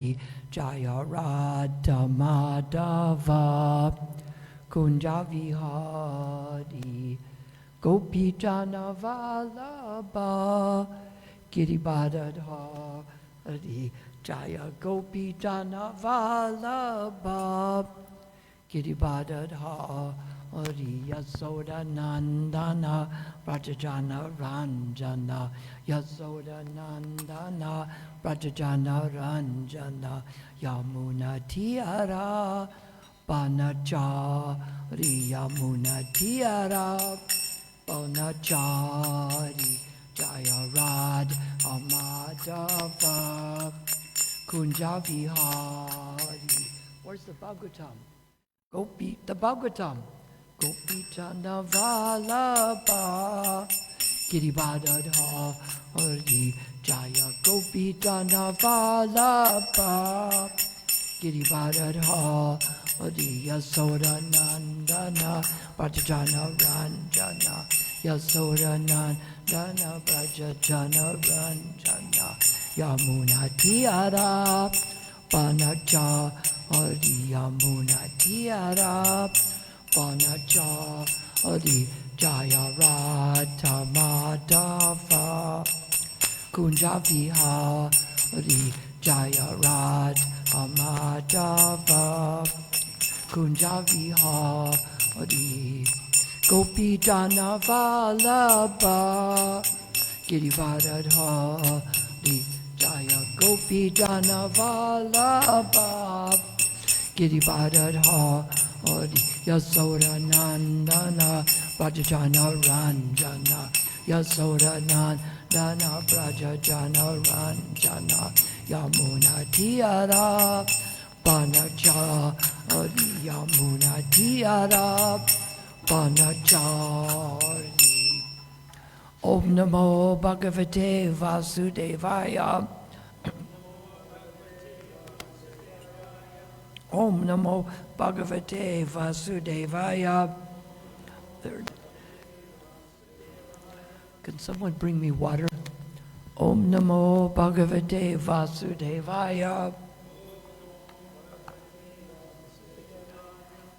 Jaya Radha Madhava Kunja Vihari Gopi Jana Vallabha Giribadadhari Jaya Gopi Jana Vallabha Giribadadhari Yasoda Nandana Rajajana Ranjana Yasoda Nandana Rajajana Ranjana Yamuna Tiara Banachari Yamuna Tiara Banachari Jaya Radha Madhava Kunja Vihari. Where's the Bhagavatam? Gopi, the Bhagavatam. Gopi Chanda Vallabha Giribadadhari Jaya Gopi Chanda Vallabha Giribadadhari Yasoda Nandana Brajajana Ranjana Yasoda Nandana Brajajana Ranjana Yamuna Tiara Banachari Yamuna Tiara Banachari Jaya Radha Madhava Kunja Vihari Jaya Radha Madhava Kunja Vihari Gopi Jana Vallabha Girivadadhari Jaya Gopi Jana Vallabha Girivadadhari Yasoda Nandana Brajajana Ranjana Yasoda Nandana Brajajana Ranjana Yamuna Tiara Banachari Yamuna Tiara Banachari. Om Namo Bhagavate Vasudevaya. Om Namo Bhagavate Vasudevaya. Third. Can someone bring me water? Om Namo Bhagavate Vasudevaya.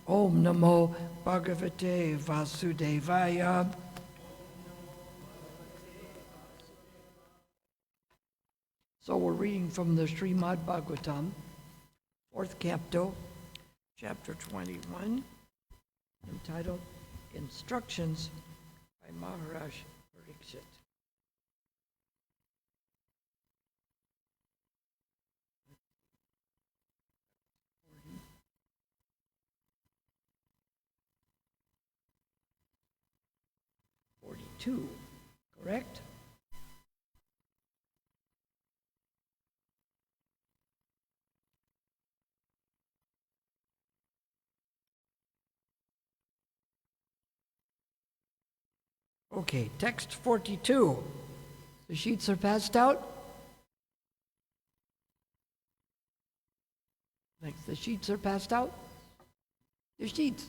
Om Namo Bhagavate Vasudevaya. So we're reading from the Srimad Bhagavatam, 4th Canto, Chapter 21, entitled Instructions by Maharaj Parikshit. Two, correct? Okay, text 42. The sheets are passed out. Thanks. The sheets are passed out. The sheets.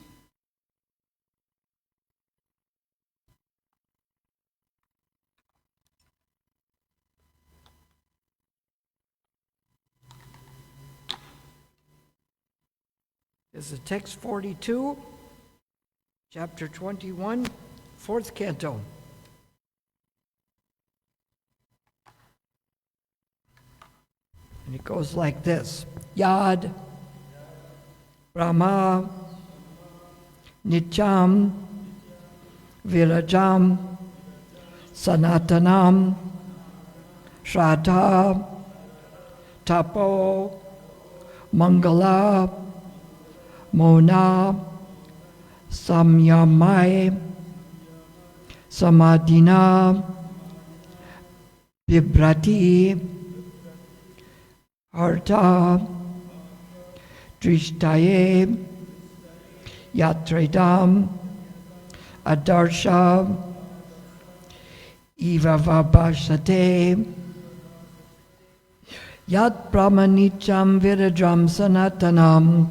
This is text 42, chapter 21, 4th canto. And it goes like this. Yad Brahma Nityam Virajam Sanatanam Shraddha Tapo Mangala Mona Samyamai Samadhina Bibrati Harta Drishtaye Yatredam Adarsha Ivavabhashate Yat Brahmanicham Virajam Sanatanam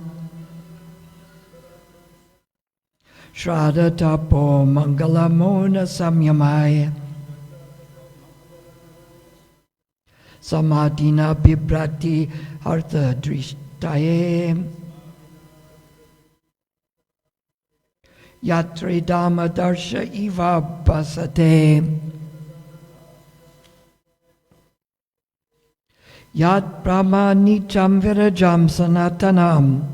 Shraddha Tapo Mangalamona Samyamaya Samadhina Bibrati Hartha Drishtaye Yatri Dhamma Darsha Iva Basate Yat Brahma Nicham Virajam Sanatanam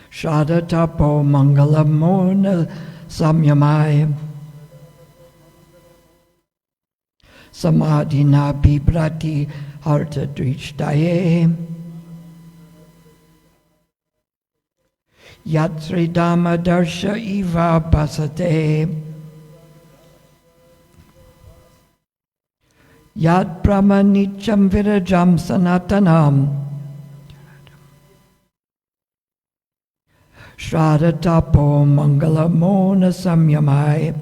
Shada Tapo Mangala Mona Samyamai Samadhina Bibrati Harta Drishtaye Yatri Dhamma Darsha Iva Basate Yat Brahma Nicham Virajam Sanatanam Shraddha Tapo Mangala Mona Samyamai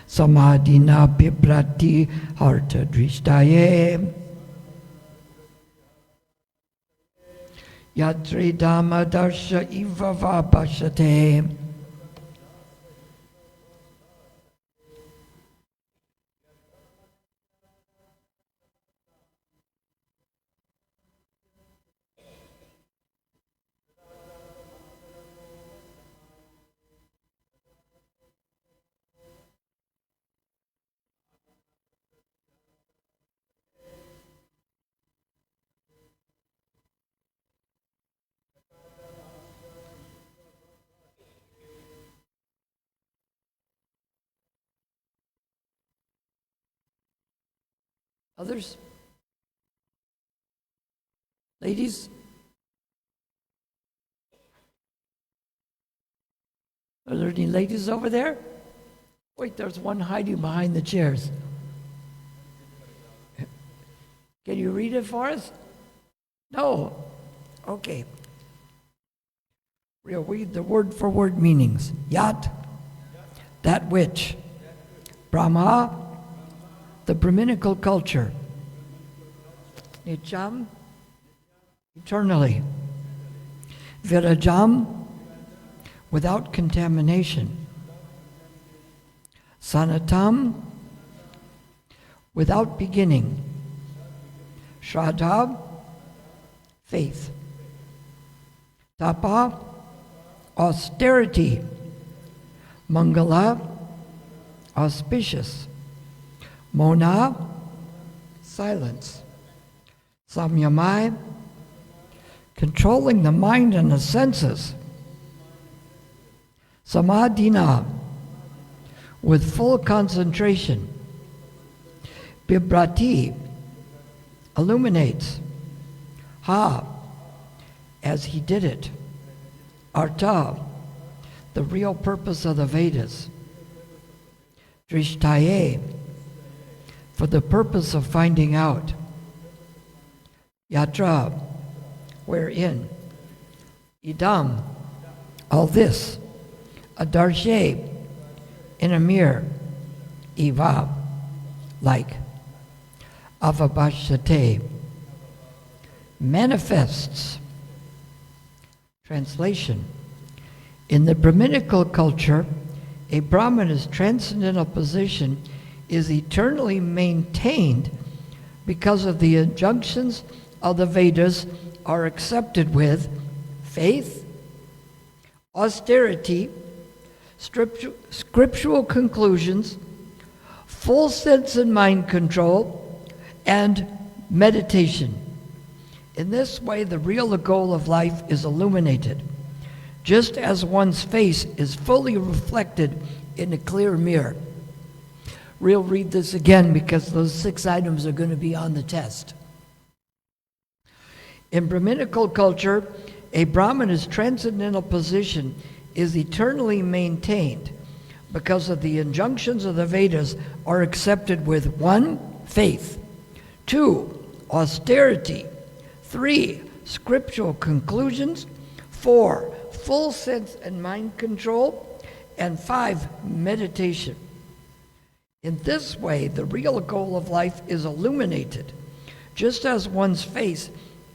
Samadhina Bibrati Harta Drishtaye Yatri Dhamma Darsha Iva Vabhashate Others? Ladies? Are there any ladies over there? Wait, there's one hiding behind the chairs. Can you read it for us? No? Okay. We'll read the word-for-word meanings. Yat, that which. Brahma, the Brahminical culture. Nityam, eternally. Virajam, without contamination. Sanatam, without beginning. Shraddha, faith. Tapa, austerity. Mangala, auspicious. Mona, silence. Samyamai, controlling the mind and the senses. Samadhina, with full concentration. Bibrati, illuminates. Ha, as he did it. Artha, the real purpose of the Vedas. Drishtaye, for the purpose of finding out. Yatra, wherein. Idam, all this. Adarshe, in a mirror. Eva, like. Avabhashate, manifests. Translation. In the Brahminical culture, a Brahmana's transcendental position is eternally maintained because of the injunctions of the Vedas are accepted with faith, austerity, scriptural conclusions, full sense and mind control, and meditation. In this way, the real goal of life is illuminated, just as one's face is fully reflected in a clear mirror. We'll read this again because those 6 items are going to be on the test. In Brahminical culture, a Brahmana's transcendental position is eternally maintained because of the injunctions of the Vedas are accepted with 1, faith, 2, austerity, 3, scriptural conclusions, 4, full sense and mind control, and 5, meditation. In this way, the real goal of life is illuminated, just as one's face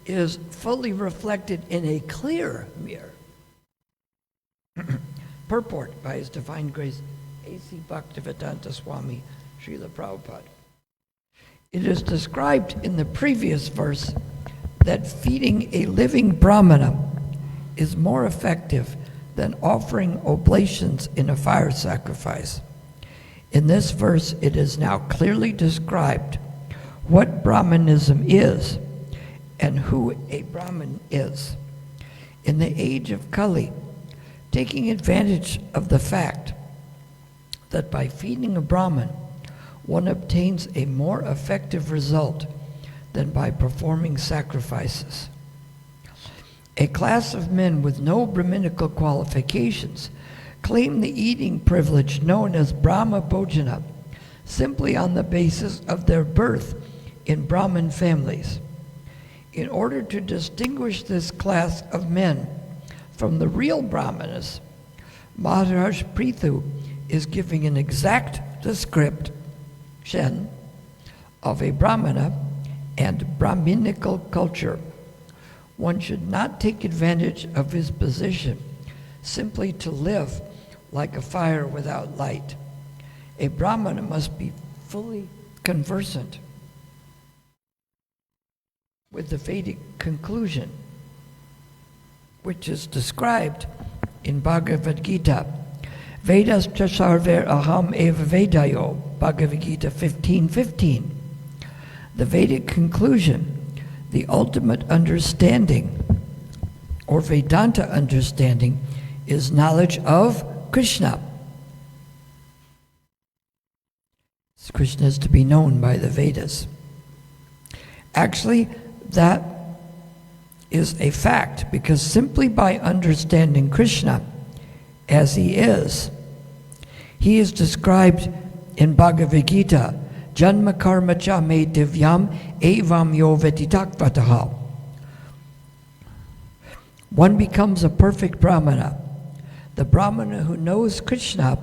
is fully reflected in a clear mirror. Purport by His Divine Grace, A.C. Bhaktivedanta Swami, Srila Prabhupada. It is described in the previous verse that feeding a living Brahmana is more effective than offering oblations in a fire sacrifice. In this verse, it is now clearly described what Brahmanism is and who a Brahmin is. In the age of Kali, taking advantage of the fact that by feeding a Brahmin, one obtains a more effective result than by performing sacrifices. A class of men with no Brahminical qualifications claim the eating privilege known as Brahma Bhojana simply on the basis of their birth in Brahmin families. In order to distinguish this class of men from the real Brahmanas, Maharaj Prithu is giving an exact description of a Brahmana and Brahminical culture. One should not take advantage of his position simply to live like a fire without light. A Brahmana must be fully conversant with the Vedic conclusion, which is described in Bhagavad Gita. Vedas cha sarver aham eva vedayo, Bhagavad Gita 15:15. The Vedic conclusion, the ultimate understanding, or Vedanta understanding, is knowledge of Krishna. Krishna is to be known by the Vedas. Actually, that is a fact, because simply by understanding Krishna as he is described in Bhagavad Gita, Janma karma cha me divyam evam yo vetitakvataha. One becomes a perfect Brahmana. The Brahmana who knows Krishna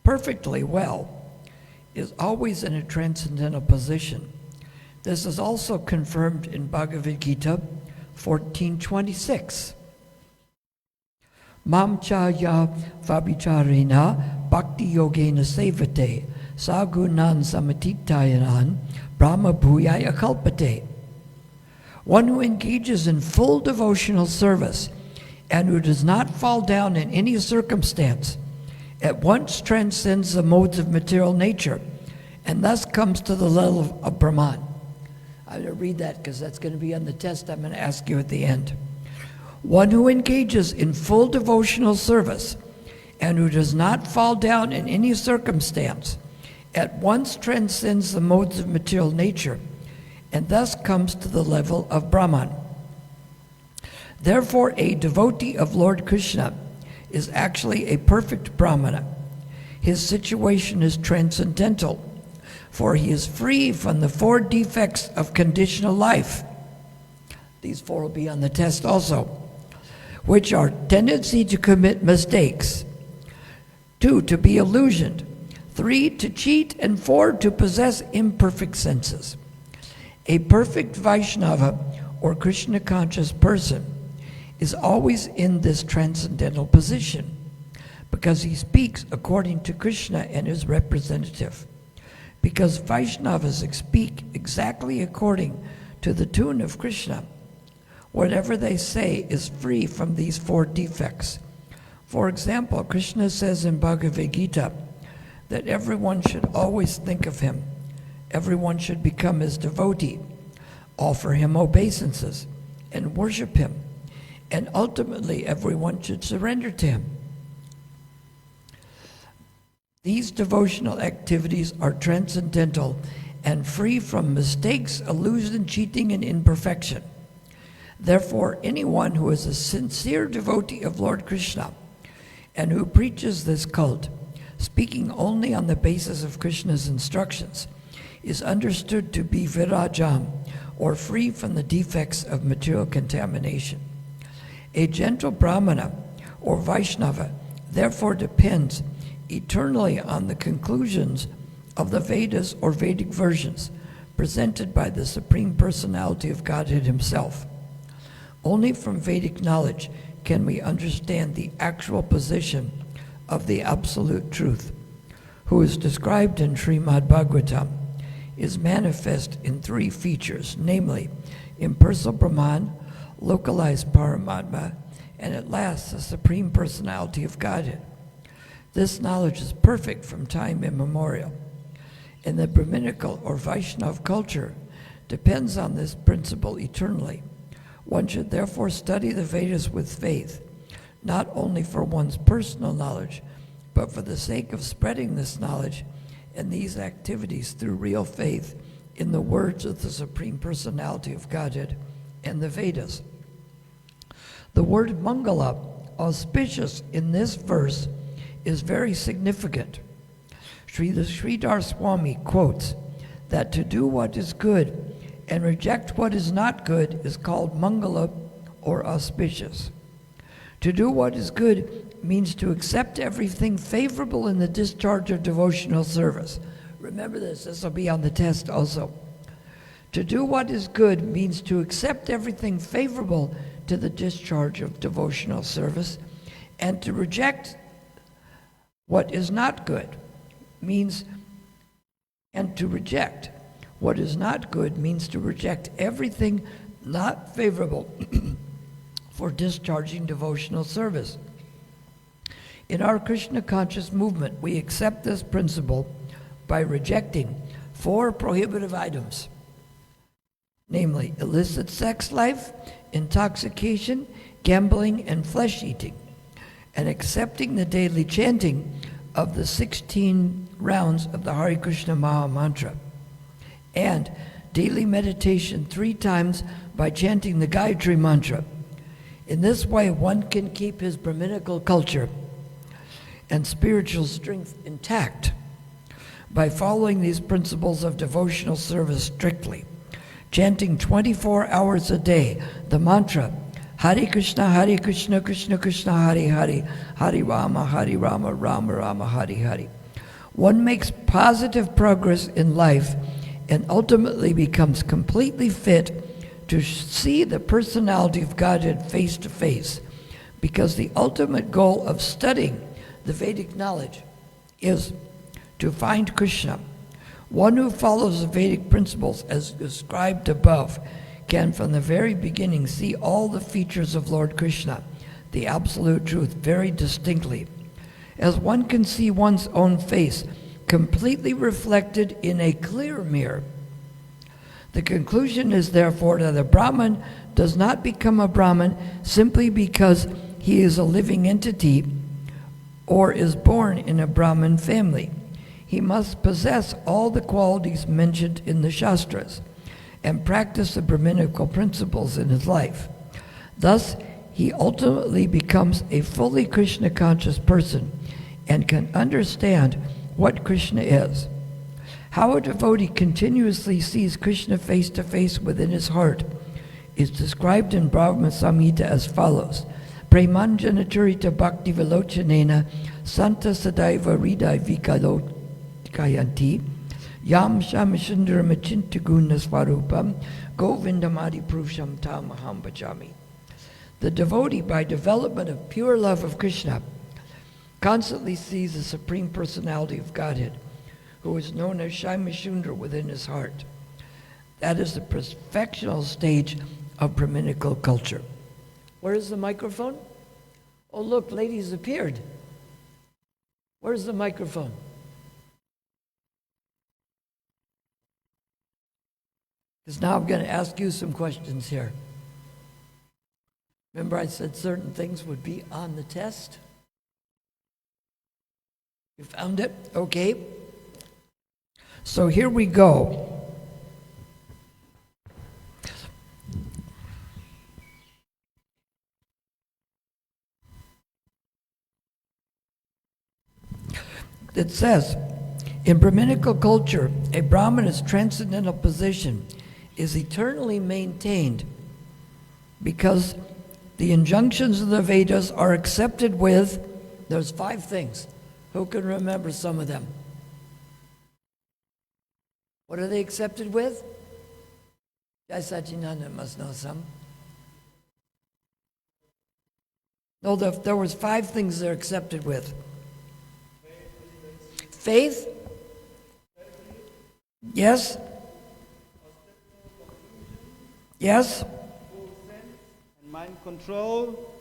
perfectly well is always in a transcendental position. This is also confirmed in Bhagavad Gita 14:26. Mam cha ya vabhicharena bhakti yogena sevate sagunan samatitayanan brahma bhuyaya kalpate. One who engages in full devotional service and who does not fall down in any circumstance at once transcends the modes of material nature and thus comes to the level of Brahman. I'm going to read that because that's going to be on the test I'm going to ask you at the end. One who engages in full devotional service and who does not fall down in any circumstance at once transcends the modes of material nature and thus comes to the level of Brahman. Therefore, a devotee of Lord Krishna is actually a perfect Brahmana. His situation is transcendental, for he is free from the 4 defects of conditional life. These 4 will be on the test also, which are tendency to commit mistakes, 2, to be illusioned, 3, to cheat, and 4, to possess imperfect senses. A perfect Vaishnava, or Krishna-conscious person, is always in this transcendental position because he speaks according to Krishna and his representative. Because Vaishnavas speak exactly according to the tune of Krishna, whatever they say is free from these 4 defects. For example, Krishna says in Bhagavad Gita that everyone should always think of him. Everyone should become his devotee, offer him obeisances, and worship him. And ultimately, everyone should surrender to him. These devotional activities are transcendental and free from mistakes, illusion, cheating, and imperfection. Therefore, anyone who is a sincere devotee of Lord Krishna and who preaches this cult, speaking only on the basis of Krishna's instructions, is understood to be virajam, or free from the defects of material contamination. A gentle Brahmana or Vaishnava therefore depends eternally on the conclusions of the Vedas or Vedic versions presented by the Supreme Personality of Godhead himself. Only from Vedic knowledge can we understand the actual position of the absolute truth, who is described in Srimad Bhagavatam, is manifest in three features, namely impersonal Brahman, localized Paramatma, and at last the Supreme Personality of Godhead. This knowledge is perfect from time immemorial, and the Brahminical or Vaishnava culture depends on this principle eternally. One should therefore study the Vedas with faith, not only for one's personal knowledge, but for the sake of spreading this knowledge and these activities through real faith in the words of the Supreme Personality of Godhead and the Vedas. The word Mangala, auspicious, in this verse is very significant. Sridhar Swami quotes that to do what is good and reject what is not good is called Mangala or auspicious. To do what is good means to accept everything favorable in the discharge of devotional service. Remember this will be on the test also. To do what is good means to accept everything favorable to the discharge of devotional service, and to reject what is not good means, and to reject what is not good means to reject everything not favorable for discharging devotional service. In our Krishna conscious movement, we accept this principle by rejecting 4 prohibitive items, namely illicit sex life, intoxication, gambling, and flesh eating, and accepting the daily chanting of the 16 rounds of the Hare Krishna Maha Mantra, and daily meditation 3 times by chanting the Gayatri Mantra. In this way, one can keep his Brahminical culture and spiritual strength intact by following these principles of devotional service strictly, chanting 24 hours a day the mantra Hare Krishna, Krishna Krishna, Hare Hare, Hare Rama, Rama Rama, Hare Hare. One makes positive progress in life and ultimately becomes completely fit to see the personality of Godhead face to face, because the ultimate goal of studying the Vedic knowledge is to find Krishna. One who follows the Vedic principles as described above can from the very beginning see all the features of Lord Krishna, the absolute truth, very distinctly, as one can see one's own face completely reflected in a clear mirror. The conclusion is therefore that a Brahman does not become a Brahman simply because he is a living entity or is born in a Brahmin family. He must possess all the qualities mentioned in the Shastras and practice the Brahminical principles in his life. Thus, he ultimately becomes a fully Krishna-conscious person and can understand what Krishna is. How a devotee continuously sees Krishna face to face within his heart is described in Brahma Samhita as follows. Premanjana charita bhakti vilochanena santa sadaiva hridai vikalokayanti yam shamashundara machinta guna svarupam govindamadi purusham tam aham bhajami. The devotee, by development of pure love of Krishna, constantly sees the Supreme Personality of Godhead, who is known as Shaimashundra within his heart. That is the perfectional stage of Brahminical culture. Where's the microphone? Oh, look, ladies appeared. Where's the microphone? Because now I'm going to ask you some questions here. Remember I said certain things would be on the test? You found it? Okay. So here we go. It says, in Brahminical culture, a Brahmana's transcendental position is eternally maintained because the injunctions of the Vedas are accepted with, there's 5 things. Who can remember some of them? What are they accepted with? Jai Sachinanda must know some. No, there was 5 things they're accepted with. Faith? Yes? Yes? And mind control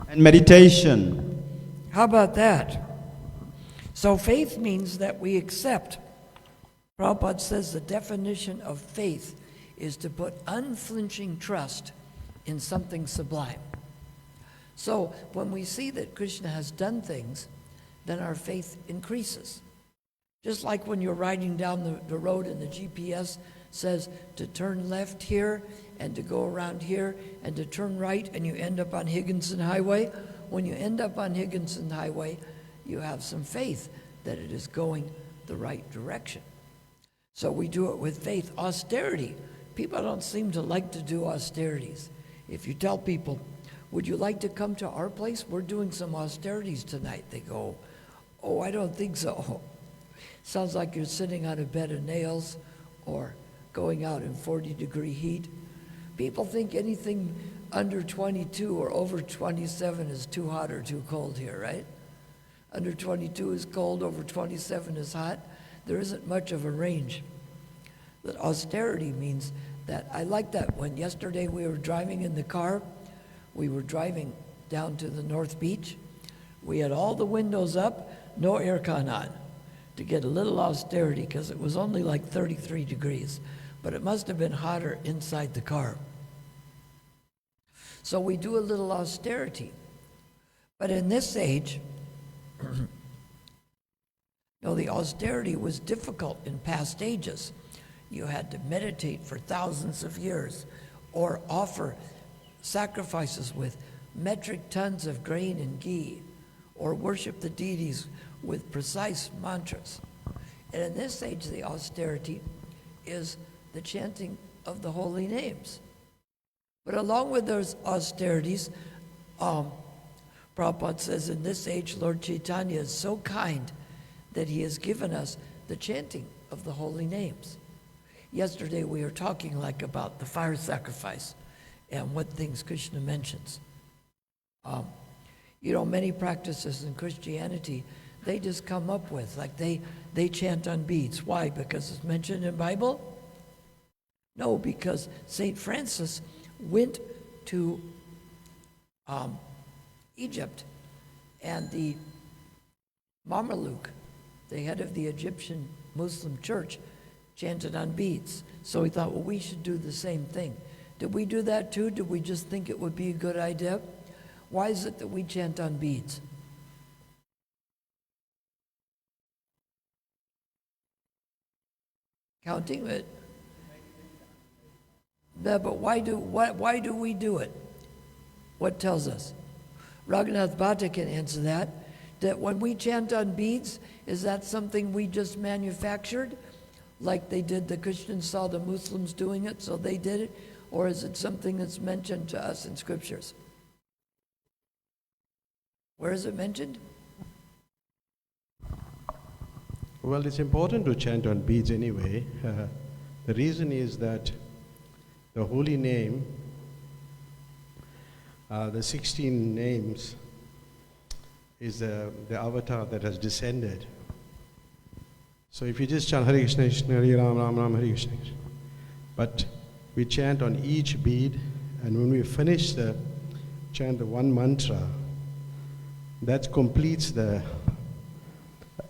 and meditation. How about that? So faith means that we accept. Prabhupada says the definition of faith is to put unflinching trust in something sublime. So when we see that Krishna has done things, then our faith increases. Just like when you're riding down the road and the GPS says to turn left here and to go around here and to turn right, and you end up on Higginson Highway. When you end up on Higginson Highway, you have some faith that it is going the right direction. So we do it with faith. Austerity. People don't seem to like to do austerities. If you tell people, would you like to come to our place? We're doing some austerities tonight. They go, oh, I don't think so. Sounds like you're sitting on a bed of nails or going out in 40-degree heat. People think anything under 22 or over 27 is too hot or too cold here, right? Under 22 is cold, over 27 is hot. There isn't much of a range. But austerity means that, I like that. When yesterday we were driving in the car, we were driving down to the North Beach. We had all the windows up, no aircon on, to get a little austerity because it was only like 33 degrees. But it must have been hotter inside the car. So we do a little austerity. But in this age, the austerity was difficult in past ages. You had to meditate for thousands of years or offer sacrifices with metric tons of grain and ghee or worship the deities with precise mantras. And in this age, the austerity is the chanting of the holy names. But along with those austerities, Prabhupada says in this age, Lord Chaitanya is so kind that he has given us the chanting of the holy names. Yesterday we were talking about the fire sacrifice and what things Krishna mentions. Many practices in Christianity, they just come up with, they chant on beads. Why? Because it's mentioned in the Bible? No, because St. Francis went to Egypt, and the Mameluke, the head of the Egyptian Muslim church, chanted on beads. So he thought, well, we should do the same thing. Did we do that too? Did we just think it would be a good idea? Why is it that we chant on beads? Counting it. But why do we do it? What tells us? Raghunath Bhatta can answer that. That when we chant on beads, is that something we just manufactured? Like they did, the Christians saw the Muslims doing it, so they did it? Or is it something that's mentioned to us in scriptures? Where is it mentioned? Well, it's important to chant on beads anyway. The reason is that the holy name, the 16 names, is the avatar that has descended. So if you just chant Hare Krishna, Krishna Hare Ram, Ram Ram Hare Krishna, but we chant on each bead, and when we finish chant the one mantra, that completes the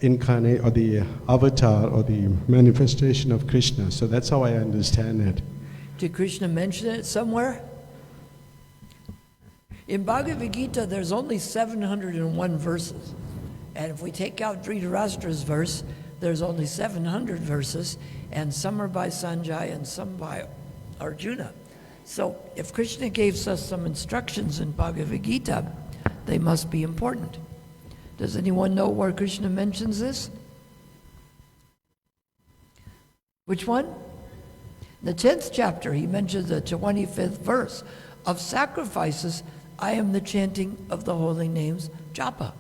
incarnate or the avatar or the manifestation of Krishna. So that's how I understand it. Did Krishna mention it somewhere? In Bhagavad Gita, there's only 701 verses. And if we take out Dhritarashtra's verse, there's only 700 verses, and some are by Sanjay and some by Arjuna. So if Krishna gives us some instructions in Bhagavad Gita, they must be important. Does anyone know where Krishna mentions this? Which one? In the 10th chapter, he mentions the 25th verse. Of sacrifices, I am the chanting of the holy names, japa.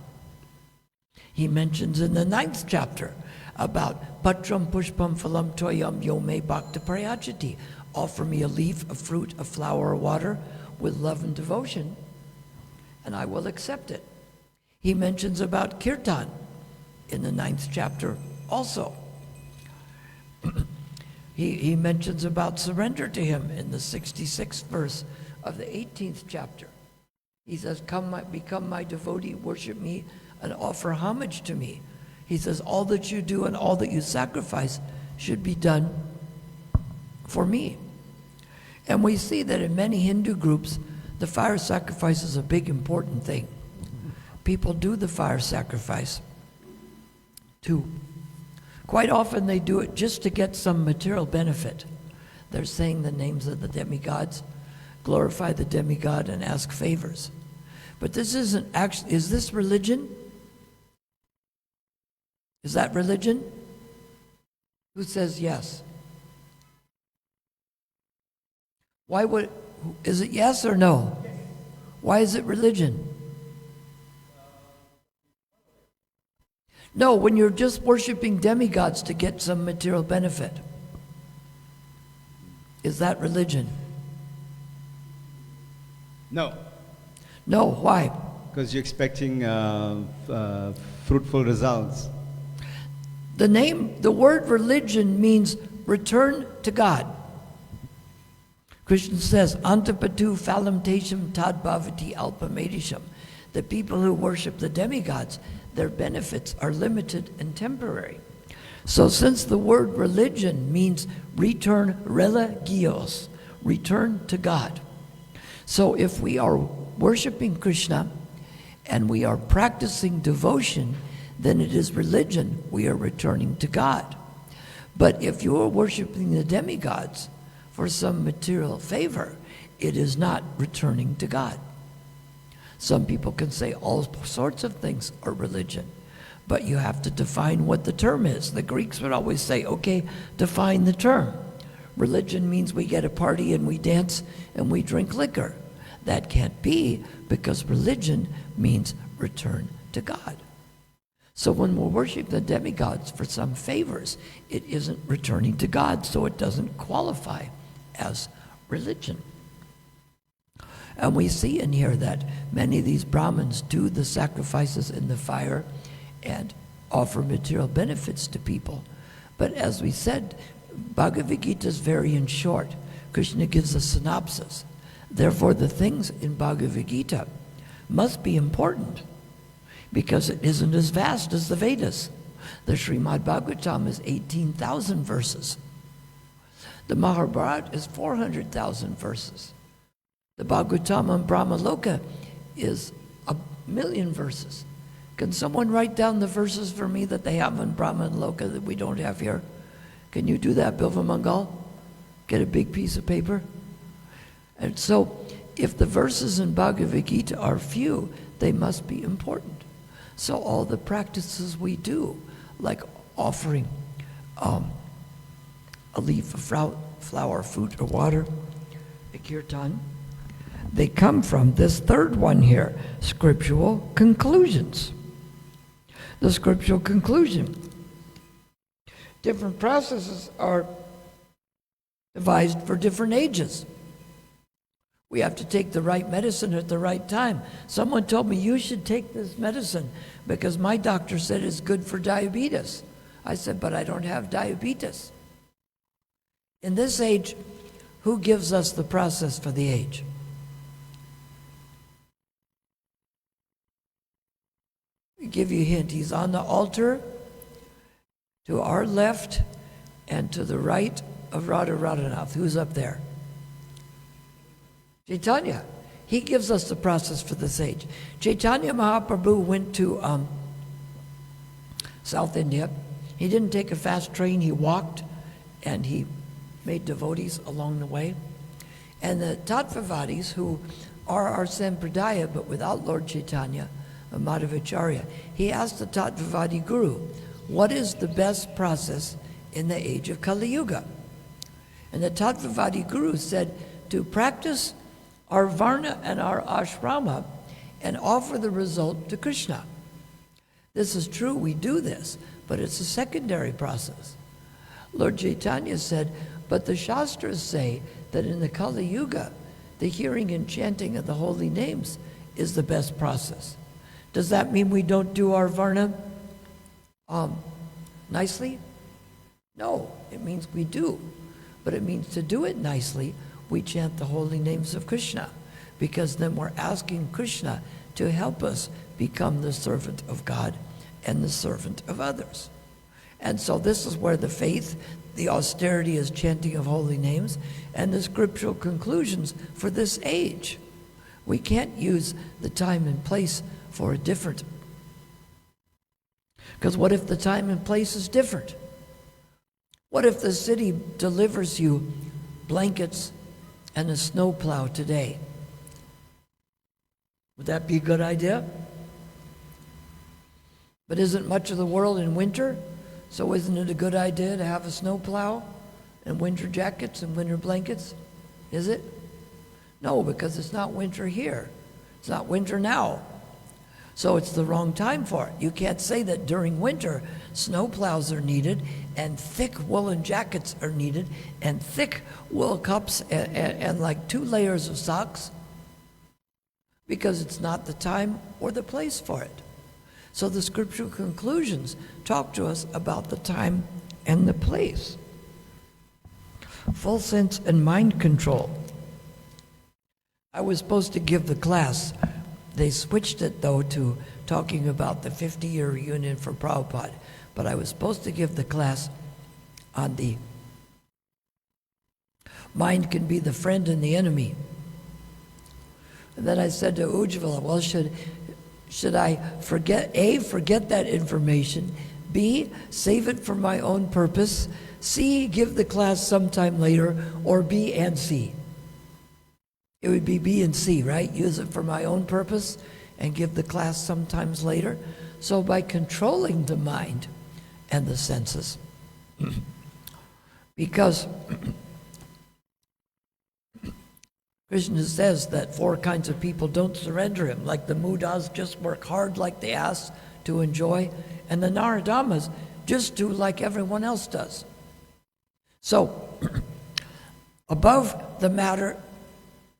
He mentions in the 9th chapter about patram pushpam phalam toyam yome bhakta prayachati. Offer me a leaf, a fruit, a flower, or water with love and devotion, and I will accept it. He mentions about kirtan in the 9th chapter also. He mentions about surrender to him in the 66th verse of the 18th chapter. He says, become my devotee, worship me, and offer homage to me. He says, all that you do and all that you sacrifice should be done for me. And we see that in many Hindu groups, the fire sacrifice is a big important thing. People do the fire sacrifice too. Quite often they do it just to get some material benefit. They're saying the names of the demigods, glorify the demigod, and ask favors. But this isn't actually, is this religion? Is that religion? Who says yes? Why would, is it yes or no? Why is it religion? No, when you're just worshiping demigods to get some material benefit. Is that religion? No. No, why? Because you're expecting fruitful results. The word religion means return to God. Krishna says, Antapatu phalamtesham tad bhavati alpamadisham. The people who worship the demigods, their benefits are limited and temporary. So since the word religion means return religios, return to God. So if we are worshiping Krishna and we are practicing devotion, then it is religion. We are returning to God. But if you are worshiping the demigods for some material favor, it is not returning to God. Some people can say all sorts of things are religion, but you have to define what the term is. The Greeks would always say, okay, define the term. Religion means we get a party and we dance and we drink liquor. That can't be, because religion means return to God. So when we worship the demigods for some favors, it isn't returning to God, so it doesn't qualify as religion. And we see in here that many of these Brahmins do the sacrifices in the fire and offer material benefits to people. But as we said, Bhagavad Gita is very in short. Krishna gives a synopsis. Therefore, the things in Bhagavad Gita must be important, because it isn't as vast as the Vedas. The Srimad Bhagavatam is 18,000 verses. The Mahabharata is 400,000 verses. The Bhagavatam on Brahmaloka is 1,000,000 verses. Can someone write down the verses for me that they have on Brahmaloka that we don't have here? Can you do that, Bilva Mangal? Get a big piece of paper. And so, if the verses in Bhagavad Gita are few, they must be important. So all the practices we do, like offering a leaf of flower, fruit, or water, a kirtan, they come from this third one here, scriptural conclusions. The scriptural conclusion. Different processes are devised for different ages. We have to take the right medicine at the right time. Someone told me, you should take this medicine because my doctor said it's good for diabetes. I said, but I don't have diabetes. In this age, who gives us the process for the age? I give you a hint. He's on the altar to our left and to the right of Radha Radhanath. Who's up there? Chaitanya. He gives us the process for this age. Chaitanya Mahaprabhu went to South India. He didn't take a fast train. He walked, and he made devotees along the way. And the Tattvavadis, who are our Sampradaya, but without Lord Chaitanya, Madhavacharya, he asked the Tattvavadi Guru, what is the best process in the age of Kali Yuga? And the Tattvavadi Guru said, to practice our Varna and our Ashrama and offer the result to Krishna. This is true, we do this, but it's a secondary process. Lord Chaitanya said, but the Shastras say that in the Kali Yuga, the hearing and chanting of the holy names is the best process. Does that mean we don't do our Varna nicely? No, it means we do. But it means to do it nicely, we chant the holy names of Krishna, because then we're asking Krishna to help us become the servant of God and the servant of others. And so this is where the faith, the austerity is chanting of holy names, and the scriptural conclusions for this age. We can't use the time and place for a different. Because what if the time and place is different? What if the city delivers you blankets and a snowplow today? Would that be a good idea? But isn't much of the world in winter? So isn't it a good idea to have a snowplow and winter jackets and winter blankets? Is it? No, because it's not winter here. It's not winter now. So it's the wrong time for it. You can't say that during winter snowplows are needed and thick woolen jackets are needed and thick wool cups and like 2 layers of socks, because it's not the time or the place for it. So the scriptural conclusions talk to us about the time and the place. Full sense and mind control. I was supposed to give the class. They switched it, though, to talking about the 50-year reunion for Prabhupada. But I was supposed to give the class on the mind can be the friend and the enemy. And then I said to Ujjvala, well, should I forget that information, B, save it for my own purpose, C, give the class sometime later, or B and C? It would be B and C, right? Use it for my own purpose and give the class sometimes later. So by controlling the mind and the senses, because Krishna says that 4 kinds of people don't surrender him, like the Mudas just work hard like the ass to enjoy, and the Naradamas just do like everyone else does. So above the matter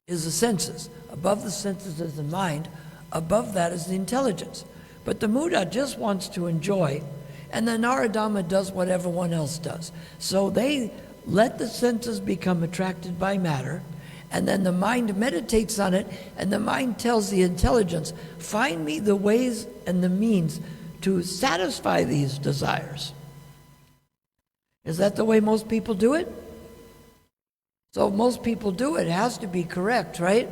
is the senses. Above the senses is the mind. Above that is the intelligence. But the Muda just wants to enjoy, and the Naradama does what everyone else does. So they let the senses become attracted by matter, and then the mind meditates on it, and the mind tells the intelligence, find me the ways and the means to satisfy these desires. Is that the way most people do it? So if most people do it, it has to be correct, right?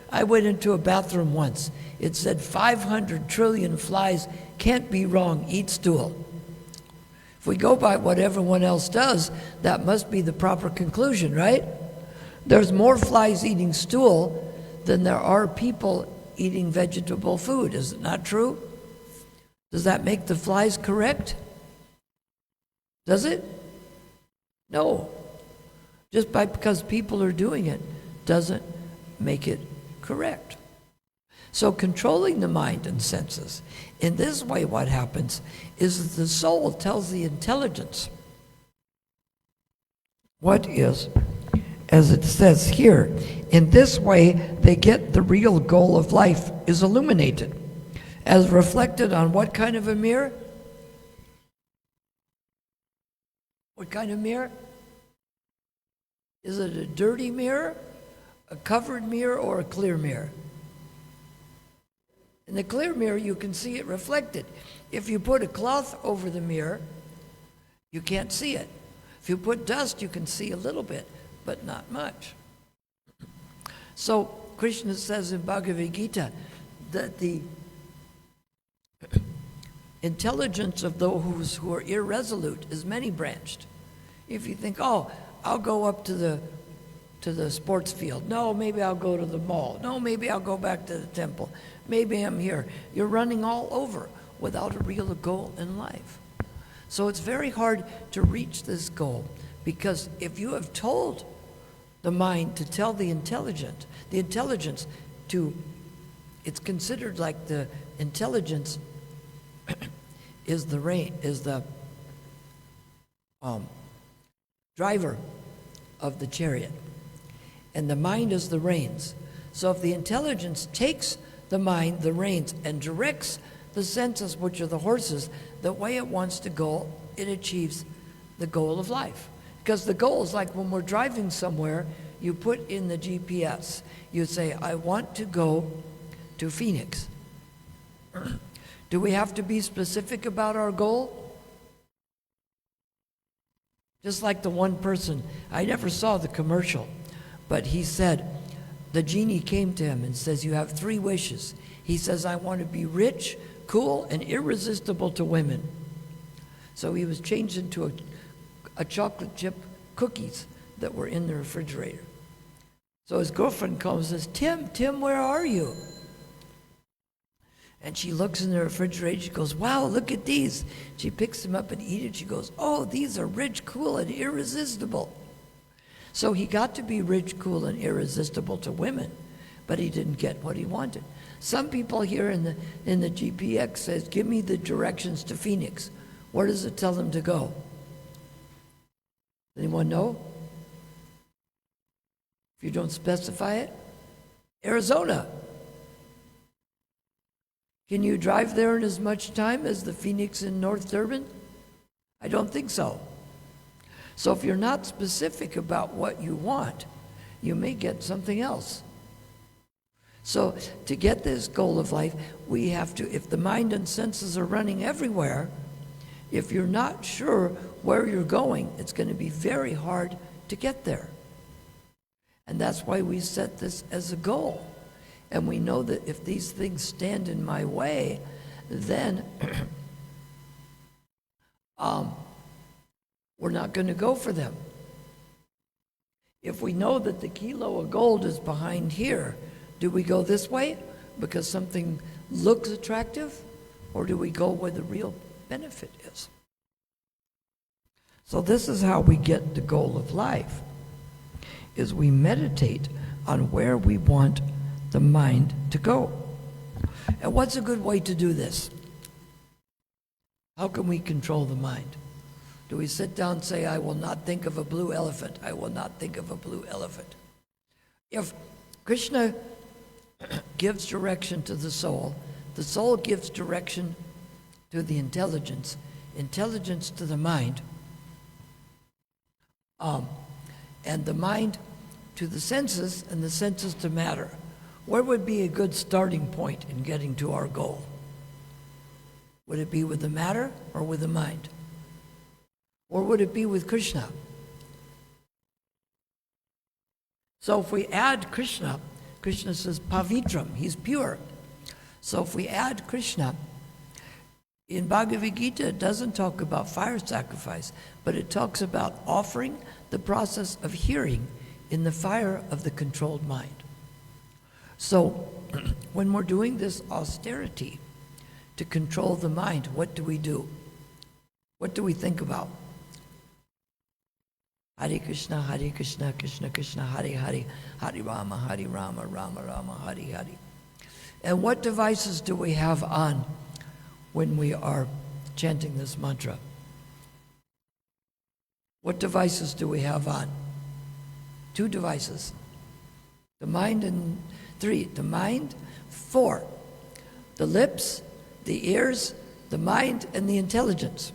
I went into a bathroom once. It said 500 trillion flies can't be wrong, eat stool. If we go by what everyone else does, that must be the proper conclusion, right? There's more flies eating stool than there are people eating vegetable food. Is it not true? Does that make the flies correct? Does it? No. Just because people are doing it doesn't make it correct. So controlling the mind and senses. In this way, what happens is that the soul tells the intelligence what is, as it says here, in this way they get the real goal of life is illuminated, as reflected on what kind of a mirror? What kind of mirror? Is it a dirty mirror, a covered mirror, or a clear mirror? In the clear mirror, you can see it reflected. If you put a cloth over the mirror, you can't see it. If you put dust, you can see a little bit, but not much. So Krishna says in Bhagavad Gita that the intelligence of those who are irresolute is many-branched. If you think, oh, I'll go up to the sports field. No, maybe I'll go to the mall. No, maybe I'll go back to the temple. Maybe I'm here. You're running all over without a real goal in life. So it's very hard to reach this goal, because if you have told the mind to tell the intelligence to, it's considered like the intelligence is the driver of the chariot, and the mind is the reins. So if the intelligence takes the mind, the reins, and directs the senses, which are the horses, the way it wants to go, it achieves the goal of life. Because the goal is like when we're driving somewhere, you put in the GPS. You say, I want to go to Phoenix. Do we have to be specific about our goal? Just like the one person, I never saw the commercial, but he said, the genie came to him and says, you have 3 wishes. He says, I want to be rich, cool, and irresistible to women. So he was changed into a chocolate chip cookies that were in the refrigerator. So his girlfriend comes and says, Tim, where are you? And she looks in the refrigerator. She goes, wow, look at these. She picks them up and eats it. She goes, oh, these are rich, cool, and irresistible. So he got to be rich, cool, and irresistible to women, but he didn't get what he wanted. Some people here in the GPX says, give me the directions to Phoenix. Where does it tell them to go? Anyone know? If you don't specify it, Arizona. Can you drive there in as much time as the Phoenix in North Durban? I don't think so. So if you're not specific about what you want, you may get something else. So to get this goal of life, we have to, if the mind and senses are running everywhere, if you're not sure where you're going, it's going to be very hard to get there. And that's why we set this as a goal. And we know that if these things stand in my way, then we're not going to go for them. If we know that the kilo of gold is behind here, do we go this way because something looks attractive? Or do we go where the real benefit is? So this is how we get the goal of life, is we meditate on where we want the mind to go. And what's a good way to do this? How can we control the mind? Do we sit down and say, I will not think of a blue elephant. I will not think of a blue elephant. If Krishna gives direction to the soul gives direction to the intelligence to the mind, and the mind to the senses, and the senses to matter. Where would be a good starting point in getting to our goal? Would it be with the matter or with the mind? Or would it be with Krishna? So if we add Krishna, Krishna says pavitram, he's pure. So if we add Krishna, in Bhagavad Gita it doesn't talk about fire sacrifice, but it talks about offering the process of hearing in the fire of the controlled mind. So when we're doing this austerity to control the mind, what do we do? What do we think about? Hare Krishna, Krishna Krishna, Hare Hare, Hare Rama, Rama Rama, Hare Hare. And what devices do we have on when we are chanting this mantra? What devices do we have on? 2 devices. The mind and 3. The mind, 4. The lips, the ears, the mind, and the intelligence.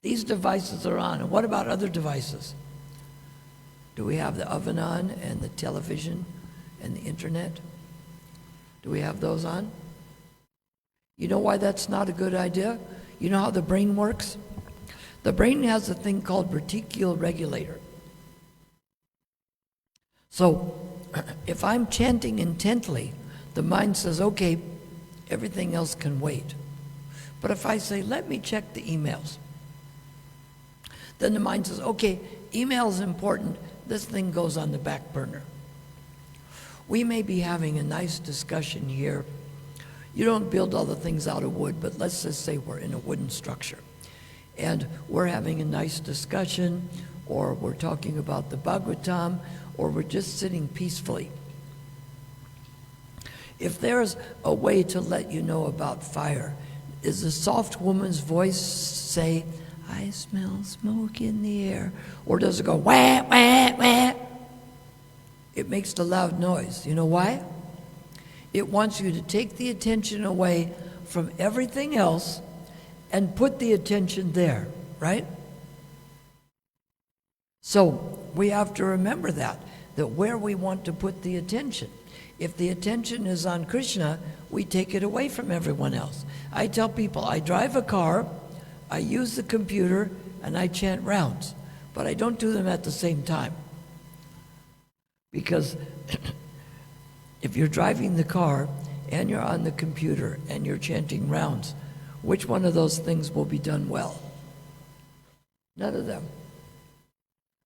These devices are on. And what about other devices? Do we have the oven on and the television and the internet? Do we have those on? You know why that's not a good idea? You know how the brain works? The brain has a thing called reticular regulator. So if I'm chanting intently, the mind says, okay, everything else can wait. But if I say, let me check the emails, then the mind says, okay, email is important, this thing goes on the back burner. We may be having a nice discussion here. You don't build all the things out of wood, but let's just say we're in a wooden structure. And we're having a nice discussion, or we're talking about the Bhagavatam, or we're just sitting peacefully. If there's a way to let you know about fire, is the soft woman's voice say, I smell smoke in the air? Or does it go, wah, wah, wah? It makes the loud noise. You know why? It wants you to take the attention away from everything else and put the attention there, right? So we have to remember that where we want to put the attention. If the attention is on Krishna, we take it away from everyone else. I tell people, I drive a car, I use the computer, and I chant rounds, but I don't do them at the same time. Because if you're driving the car and you're on the computer and you're chanting rounds, which one of those things will be done well? None of them.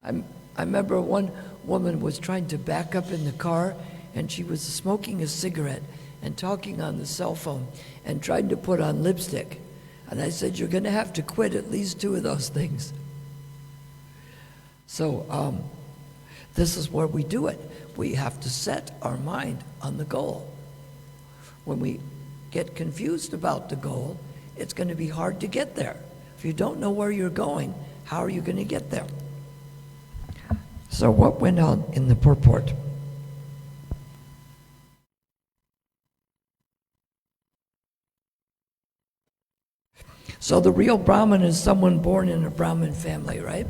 I remember one woman was trying to back up in the car, and she was smoking a cigarette and talking on the cell phone and trying to put on lipstick. And I said, you're going to have to quit at least two of those things. So this is where we do it. We have to set our mind on the goal. When we get confused about the goal, it's going to be hard to get there. If you don't know where you're going, how are you going to get there? So what went on in the purport? So the real Brahmin is someone born in a Brahmin family, right?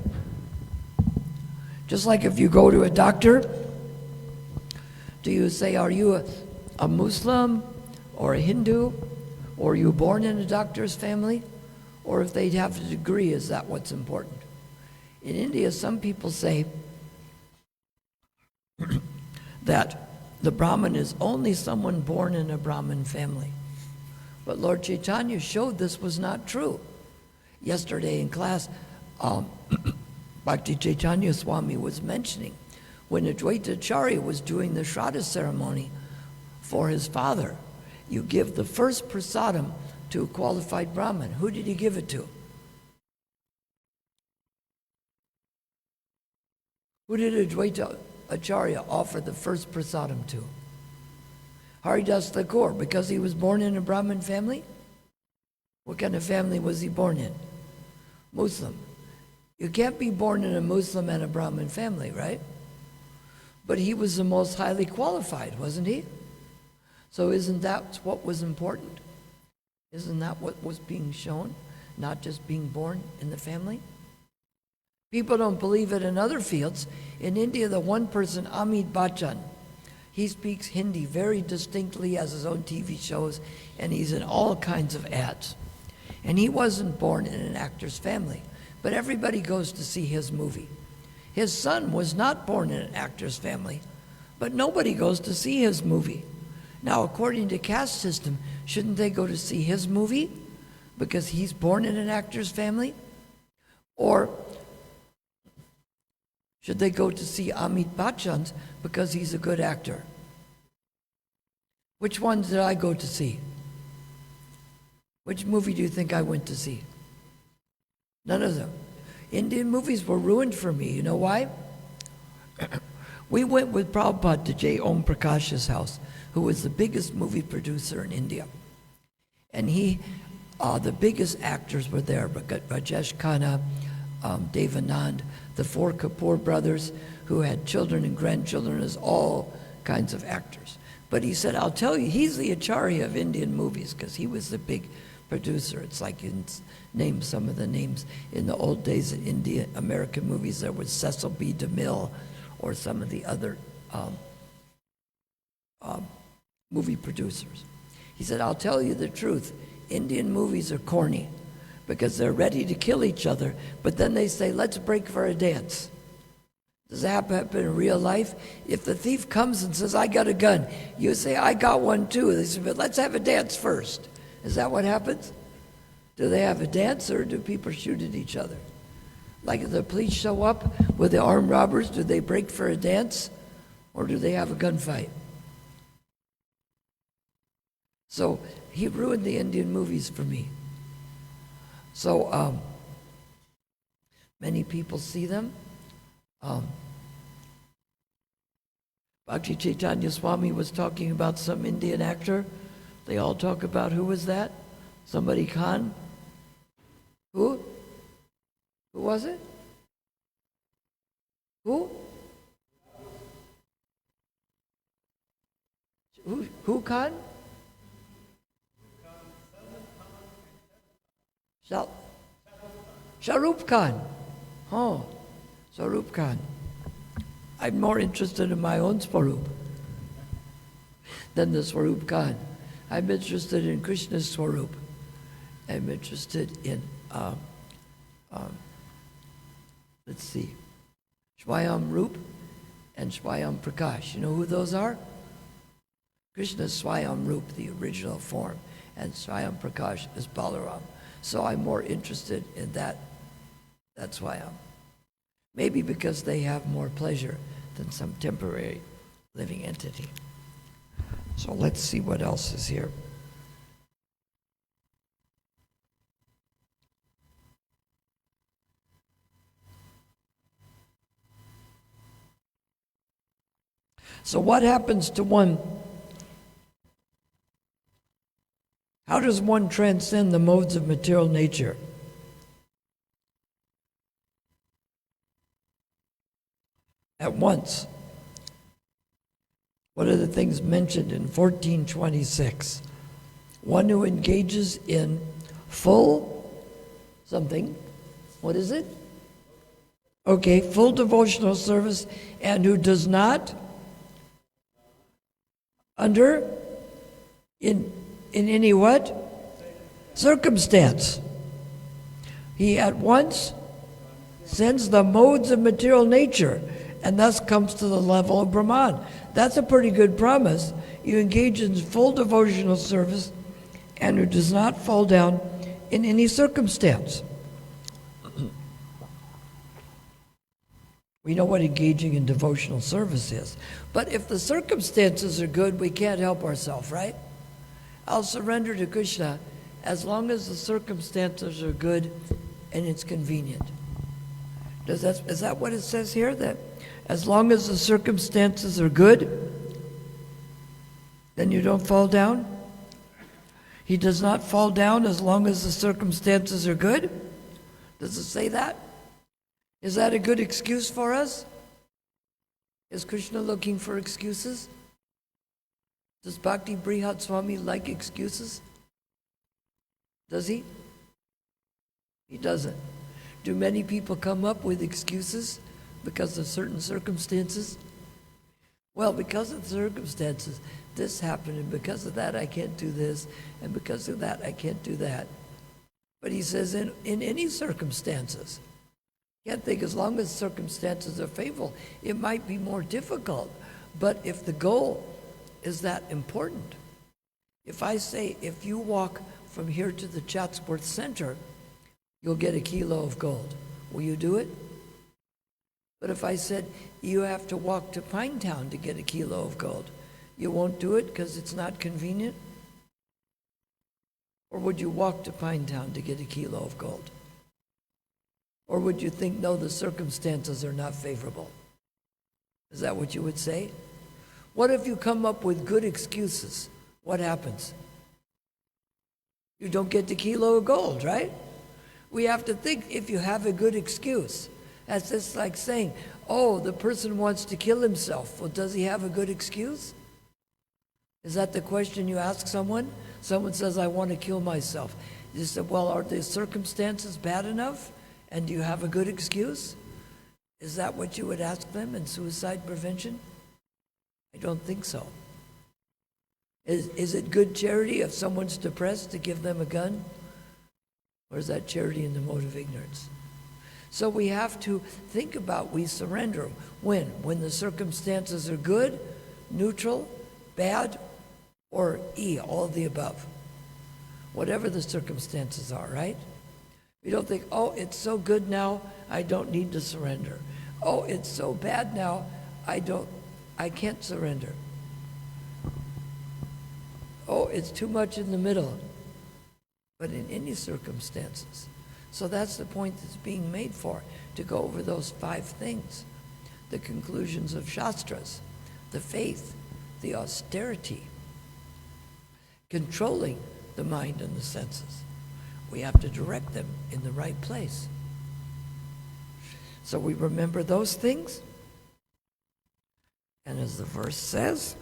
Just like if you go to a doctor, do you say, are you a Muslim or a Hindu? Or are you born in a doctor's family? Or if they have a degree, is that what's important? In India, some people say that the Brahmin is only someone born in a Brahmin family. But Lord Chaitanya showed this was not true. Yesterday in class, Bhakti Chaitanya Swami was mentioning when Advaita Acharya was doing the Shraddha ceremony for his father, you give the first prasadam to a qualified Brahmin. Who did he give it to? Who did Advaita Acharya offer the first prasadam to? Haridas Thakur, because he was born in a Brahmin family? What kind of family was he born in? Muslim. You can't be born in a Muslim and a Brahmin family, right? But he was the most highly qualified, wasn't he? So isn't that what was important? Isn't that what was being shown? Not just being born in the family? People don't believe it in other fields. In India, the one person, Amitabh Bachchan, he speaks Hindi very distinctly, has his own TV shows, and he's in all kinds of ads. And he wasn't born in an actor's family, but everybody goes to see his movie. His son was not born in an actor's family, but nobody goes to see his movie. Now, according to caste system, shouldn't they go to see his movie because he's born in an actor's family? Or should they go to see Amitabh Bachchan's because he's a good actor? Which one did I go to see? Which movie do you think I went to see? None of them. Indian movies were ruined for me. You know why? We went with Prabhupada to J. Om Prakash's house, who was the biggest movie producer in India. And the biggest actors were there, Rajesh Khanna, Devanand, the four Kapoor brothers who had children and grandchildren as all kinds of actors. But he said, I'll tell you, he's the Acharya of Indian movies because he was the big producer. It's like you can name some of the names. In the old days in India, American movies, there was Cecil B. DeMille or some of the other movie producers. He said, I'll tell you the truth. Indian movies are corny because they're ready to kill each other, but then they say, let's break for a dance. Does that happen in real life? If the thief comes and says, I got a gun, you say, I got one too. They say, but let's have a dance first. Is that what happens? Do they have a dance or do people shoot at each other? Like if the police show up with the armed robbers, do they break for a dance or do they have a gunfight? So he ruined the Indian movies for me. So many people see them. Bhakti Chaitanya Swami was talking about some Indian actor. They all talk about, who was that? Somebody Khan? Who? Who was it? Who? Who Khan? Shahrukh Khan. Oh, Shahrukh Khan. I'm more interested in my own Swarup than the Swarup Khan. I'm interested in Krishna's Swarup. I'm interested in, let's see, Swayam Rup and Swayam Prakash. You know who those are? Krishna's Swayam Rup, the original form, and Swayam Prakash is Balaram. So I'm more interested in that. That's why maybe because they have more pleasure than some temporary living entity. So let's see what else is here. So what happens to one? How does one transcend the modes of material nature? At once. What are the things mentioned in 1426? One who engages in full something. What is it? Okay, full devotional service, and who does not in any what? Circumstance. He at once sends the modes of material nature and thus comes to the level of Brahman. That's a pretty good promise. You engage in full devotional service and who does not fall down in any circumstance. We know what engaging in devotional service is. But if the circumstances are good, we can't help ourselves, right? I'll surrender to Krishna as long as the circumstances are good and it's convenient. Is that what it says here? That as long as the circumstances are good, then you don't fall down? He does not fall down as long as the circumstances are good? Does it say that? Is that a good excuse for us? Is Krishna looking for excuses? Does Bhakti Brihad Swami like excuses? Does he? He doesn't. Do many people come up with excuses because of certain circumstances? Well, because of the circumstances, this happened, and because of that I can't do this, and because of that I can't do that. But he says in any circumstances. Can't think as long as circumstances are favorable, it might be more difficult. But if the goal is that important, if I say, if you walk from here to the Chatsworth Center, you'll get a kilo of gold. Will you do it? But if I said, you have to walk to Pinetown to get a kilo of gold, you won't do it because it's not convenient? Or would you walk to Pinetown to get a kilo of gold? Or would you think, no, the circumstances are not favorable? Is that what you would say? What if you come up with good excuses? What happens? You don't get the kilo of gold, right? We have to think if you have a good excuse. That's just like saying, oh, the person wants to kill himself. Well, does he have a good excuse? Is that the question you ask someone? Someone says, I want to kill myself. You say, well, are the circumstances bad enough? And do you have a good excuse? Is that what you would ask them in suicide prevention? I don't think so. Is it good charity if someone's depressed to give them a gun? Or is that charity in the mode of ignorance? So we have to think about, we surrender. When? When the circumstances are good, neutral, bad, or E, all of the above. Whatever the circumstances are, right? We don't think, oh, it's so good now, I don't need to surrender. Oh, it's so bad now, I can't surrender. Oh, it's too much in the middle. But in any circumstances. So that's the point that's being made for, to go over those 5 things. The conclusions of Shastras, the faith, the austerity, controlling the mind and the senses. We have to direct them in the right place. So we remember those things. And as the verse says,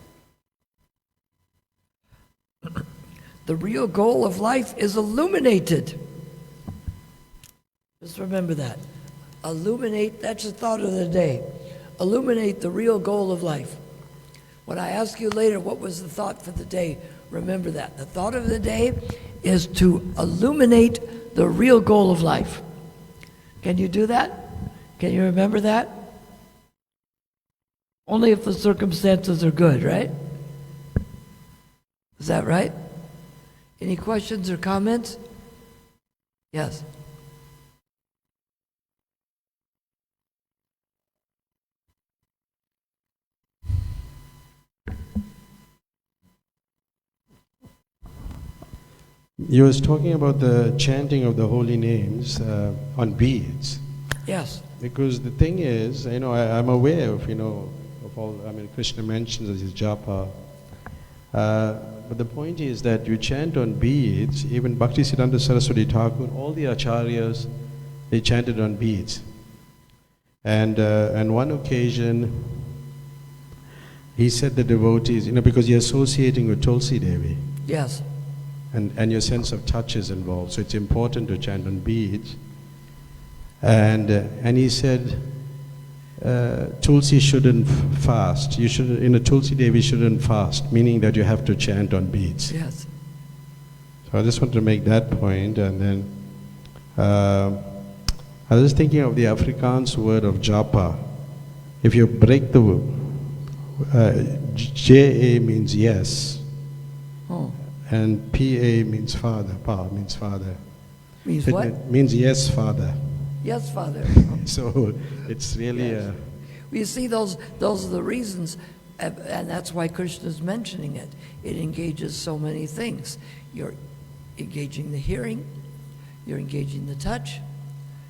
the real goal of life is illuminated. Just remember that. Illuminate, that's the thought of the day. Illuminate the real goal of life. When I ask you later what was the thought for the day, remember that. The thought of the day is to illuminate the real goal of life. Can you do that? Can you remember that? Only if the circumstances are good, right? Is that right? Any questions or comments? Yes. You was talking about the chanting of the holy names on beads. Yes. Because the thing is, I'm aware of, of all, Krishna mentions his japa. But the point is that you chant on beads, even Bhaktisiddhanta Saraswati Thakur, all the acharyas, they chanted on beads. And on one occasion, he said the devotees, because you're associating with Tulsi Devi. Yes. And your sense of touch is involved, so it's important to chant on beads. And he said, Tulsi shouldn't fast. You should, Tulsi Devi shouldn't fast, meaning that you have to chant on beads. Yes. So I just want to make that point, and then I was thinking of the Afrikaans word of japa. If you break the J-A means yes. Oh. And P-A means father, Pa means father. Means It what? means yes, father. Yes, Father. So it's really Yes. You see, those are the reasons, and that's why Krishna's mentioning it. It engages so many things. You're engaging the hearing, you're engaging the touch,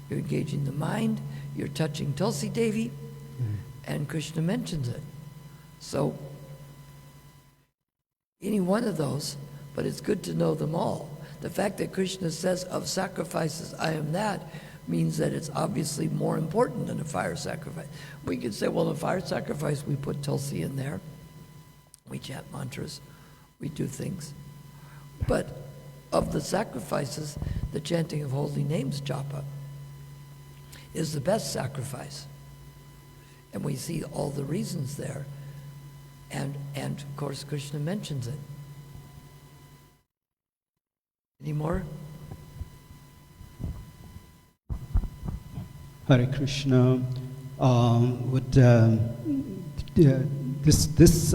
you're engaging the mind, you're touching Tulsi Devi, and Krishna mentions it. So, any one of those, but it's good to know them all. The fact that Krishna says, of sacrifices I am that, means that it's obviously more important than a fire sacrifice. We could say, well, a fire sacrifice, we put Tulsi in there. We chant mantras. We do things. But of the sacrifices, the chanting of holy names, japa, is the best sacrifice. And we see all the reasons there. And of course, Krishna mentions it. Any more? Hare Krishna. This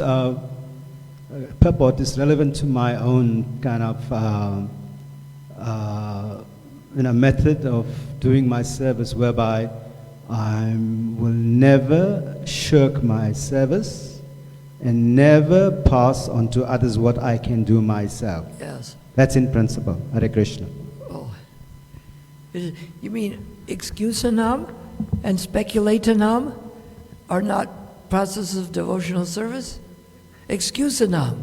purport is relevant to my own kind of method of doing my service, whereby I will never shirk my service and never pass on to others what I can do myself. Yes. That's in principle. Hare Krishna. Oh. You mean excusanam and speculatanam are not processes of devotional service? Excusanam.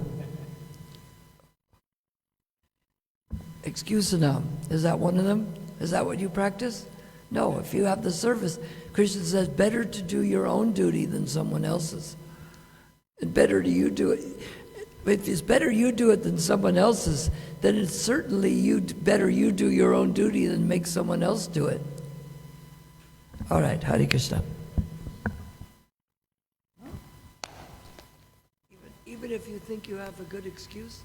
Excusanam. Is that one of them? Is that what you practice? No, if you have the service, Krishna says, better to do your own duty than someone else's. And better do you do it. If it's better you do it than someone else's, then it's certainly better you do your own duty than make someone else do it. All right, Hare Krishna. Even if you think you have a good excuse,